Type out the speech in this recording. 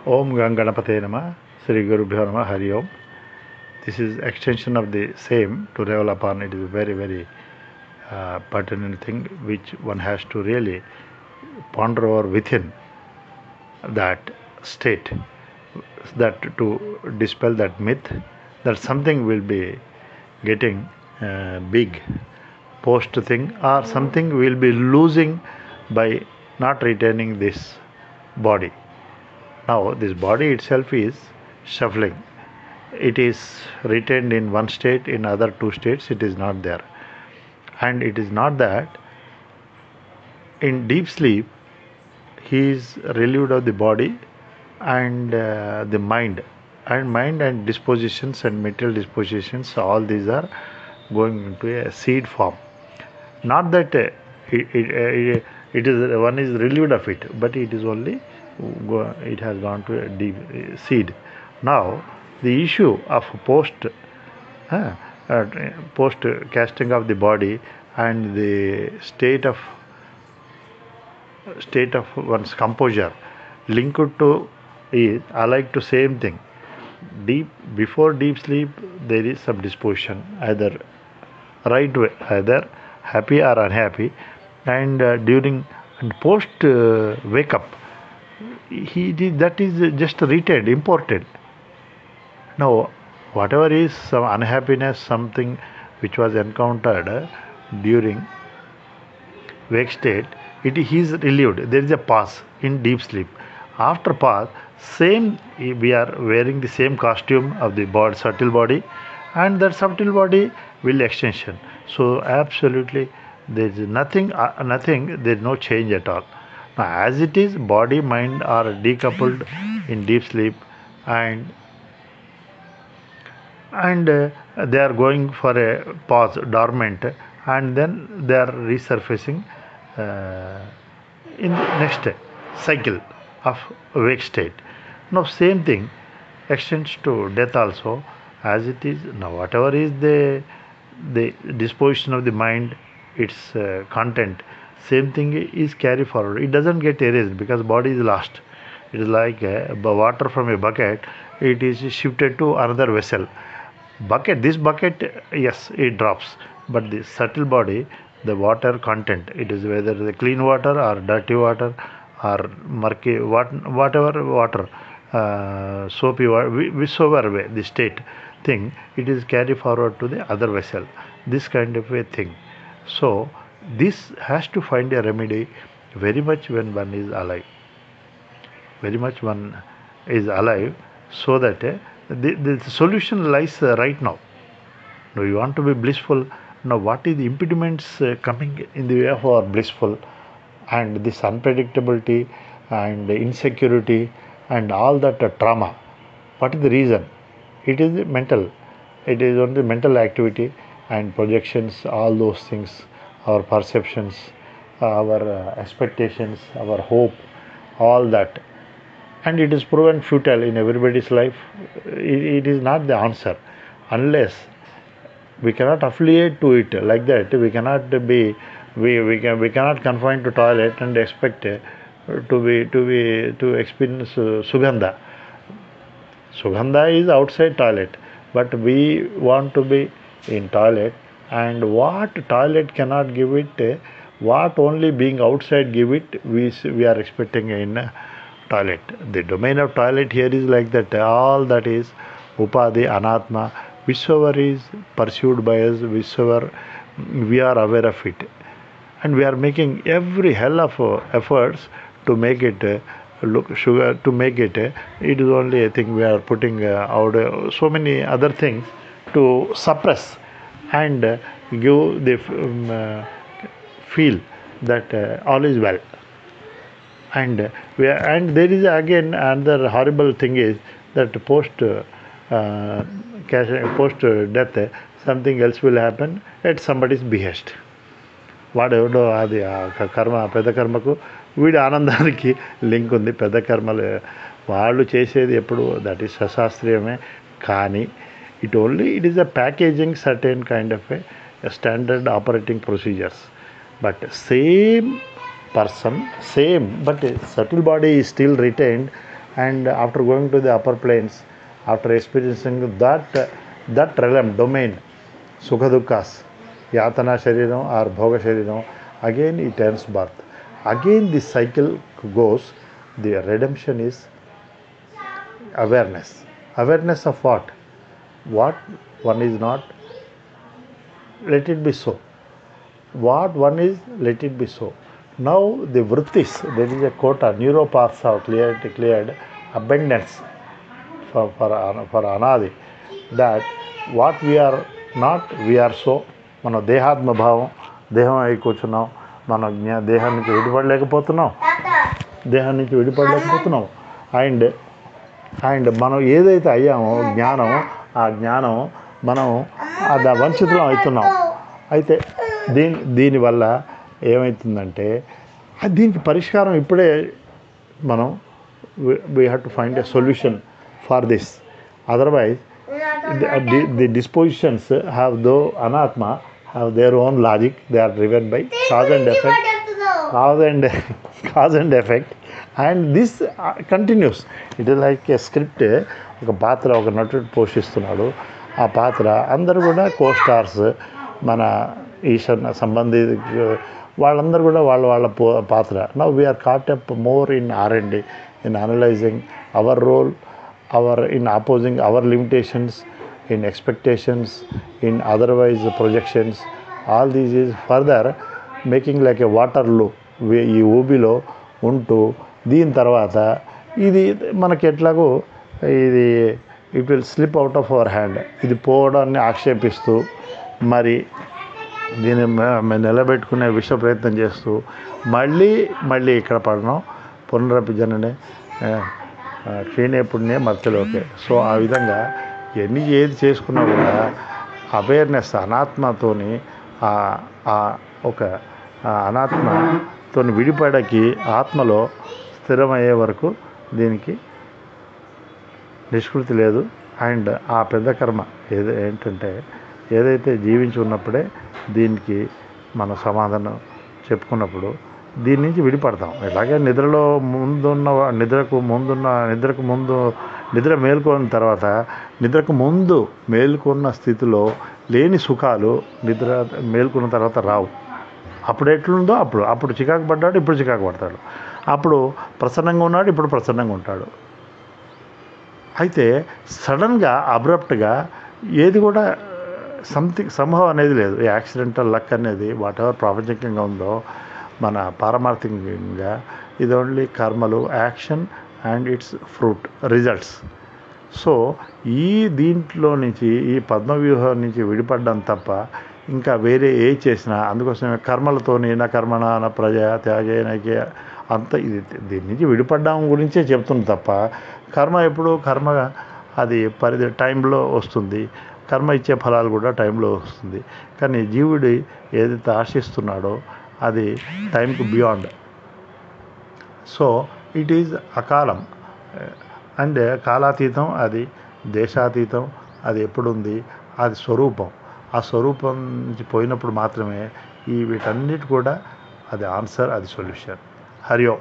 Om Ganganapate Nama, Sri Gurubhyo Nama, Hari Om. This is extension of the same to revel upon. It is a very pertinent thing which one has to really ponder over within that state, that to dispel that myth that something will be getting big post thing or something will be losing by not retaining this body. Now this body itself is shuffling. It is retained in one state, in other two states it is not there. And it is not that in deep sleep he is relieved of the body and the mind and dispositions and material dispositions, all these are going into a seed form. Not that it is one is relieved of it, but it is only it has gone to a deep seed. Now the issue of uh, post casting of the body and the state of one's composure linked to is alike to same thing. Before deep sleep there is some disposition, either right way, either happy or unhappy, and during and post wake up that is just retained, imported. Now whatever is some unhappiness, something which was encountered during wake state, it is relieved. There is a pause in deep sleep. After pause, same we are wearing the same costume of the body, subtle body, and that subtle body will extension. So absolutely there is nothing. There is no change at all. Now as it is, body mind are decoupled in deep sleep, and they are going for a pause, dormant, and then they are resurfacing in the next cycle of wake state. Now same thing extends to death also, as it is. Now whatever is the disposition of the mind, its content, same thing is carried forward. It doesn't get erased because body is lost. It is like water from a bucket, it is shifted to another vessel. This bucket, yes, it drops, but the subtle body, the water content, it is whether the clean water or dirty water or murky whatever water, soapy water, whichever way the state thing, it is carried forward to the other vessel, this kind of a thing. So this has to find a remedy very much when one is alive, very much one is alive, so that the solution lies right now. Now you want to be blissful. Now what is the impediments coming in the way of our blissful, and this unpredictability and insecurity and all that trauma? What is the reason? It is mental. It is only mental activity and projections, all those things, our perceptions, our expectations, our hope, all that. And it is proven futile in everybody's life. It is not the answer unless we cannot affiliate to it like that. We cannot be we cannot confine to toilet and expect to experience sugandha. Sugandha is outside toilet, but we want to be in toilet, and what toilet cannot give it, what only being outside give it, we are expecting in toilet. The domain of toilet here is like that. All that is upadhi, anatma, whichever is pursued by us, whichever we are aware of it, and we are making every hell of efforts to make it look sugar, to make it it is only a thing we are putting out so many other things to suppress and give the feel that all is well. And and there is again another horrible thing is that post death something else will happen at somebody's behest. వాడెవడో అది కర్మ, పెద్ద కర్మకు వీడి ఆనందానికి link ఉంది. పెద్ద కర్మలు వాళ్ళు చేసేది ఎప్పుడు దట్ ఈస్ అశాస్త్రీయమే. కానీ it is a packaging certain kind of a standard operating procedures, but same person, same, but subtle body is still retained, and after going to the upper planes, after experiencing that realm domain, sukha dukkha's, yatana shariram or bhoga shariram, again it ends birth. Again this cycle goes. The redemption is awareness. Awareness of what? What one is not, let it be so. What one is, let it be so. Now the vrittis, there is a quota, neuropaths have cleared abundance for anadi, that what we are not, we are so. మన దేహాత్మ భావం, దేహం అయి కూర్చున్నాం, మన దేహం నుంచి విడిపడలేకపోతున్నాం. And మనం ఏదైతే అయ్యామో జ్ఞానం, ఆ జ్ఞానం మనం అది వంచితులం అవుతున్నాం. అయితే దీనివల్ల ఏమవుతుందంటే దీనికి పరిష్కారం ఇప్పుడే మనం we have to find a solution for this. Otherwise the dispositions have, though anatma have their own logic, they are driven by cause and effect, and this continues. It is like a script. ఒక పాత్ర, ఒక నటుడు పోషిస్తున్నాడు. ఆ పాత్ర అందరూ కూడా co-stars, మన ఈశ్వర్ సంబంధి వాళ్ళందరూ కూడా వాళ్ళ పాత్ర. Now we are caught up more in R&D, in analyzing our role, in opposing our limitations, in expectations, in otherwise projections. All these is further making like a water loop. ఈ ఊబిలో ఉంటూ దీని తర్వాత ఇది మనకి ఎట్లాగో ఇది it will slip out of our hand. ఇది పోవడాన్ని ఆక్షేపిస్తూ మరి దీన్ని నిలబెట్టుకునే విశ్వ ప్రయత్నం చేస్తూ మళ్ళీ ఇక్కడ పడడం, పునరపి జననే క్షీణే పుణ్యే మర్త్యలోకే. సో ఆ విధంగా ఏది చేసుకున్నా కూడా అవేర్నెస్, అనాత్మతోని ఒక అనాత్మతోని విడిపడకి ఆత్మలో స్థిరమయ్యే వరకు దీనికి నిష్కృతి లేదు. అండ్ ఆ పెద్ద కర్మ ఏంటంటే ఏదైతే జీవించి ఉన్నప్పుడే దీనికి మన సమాధానం చెప్పుకున్నప్పుడు దీని నుంచి విడిపడతాం. ఇలాగే నిద్ర మేల్కొన్న తర్వాత, నిద్రకు ముందు మేల్కొన్న స్థితిలో లేని సుఖాలు నిద్ర మేల్కొన్న తర్వాత రావు. అప్పుడు ఎట్లుందో అప్పుడు చికాకు పడ్డాడు, ఇప్పుడు చికాకు పడతాడు. అప్పుడు ప్రసన్నంగా ఉన్నాడు, ఇప్పుడు ప్రసన్నంగా ఉంటాడు. అయితే సడన్గా అబ్రప్ట్గా ఏది కూడా సంభవం అనేది లేదు. యాక్సిడెంటల్ లక్ అనేది వాట్ ఎవర్ ప్రాపంచికంగా ఉందో మన పారమార్థికంగా ఇది ఓన్లీ కర్మలు, action and it's fruit, results. So దీంట్లో నుంచి, ఈ పద్మవ్యూహం నుంచి విడిపడ్డం తప్ప ఇంకా వేరే చేసినా, అందుకోసమే కర్మలతోని నా కర్మణ నా ప్రజ త్యాగేనకే అంత దీని నుంచి విడిపడ్డం గురించే చెప్తుంది తప్ప కర్మ అది టైంలో వస్తుంది. కర్మ ఇచ్చే ఫలాలు కూడా టైంలో వస్తుంది. కానీ జీవుడు ఏదైతే ఆశిస్తున్నాడో అది టైంకు బియాండ్. సో ఇట్ ఈజ్ అకాలం అండ్ కాలాతీతం, అది దేశాతీతం. అది ఎప్పుడుంది, అది స్వరూపం. ఆ స్వరూపం నుంచి పోయినప్పుడు మాత్రమే వీటన్నిటి కూడా అది ఆన్సర్, అది సొల్యూషన్. హరి ఓం.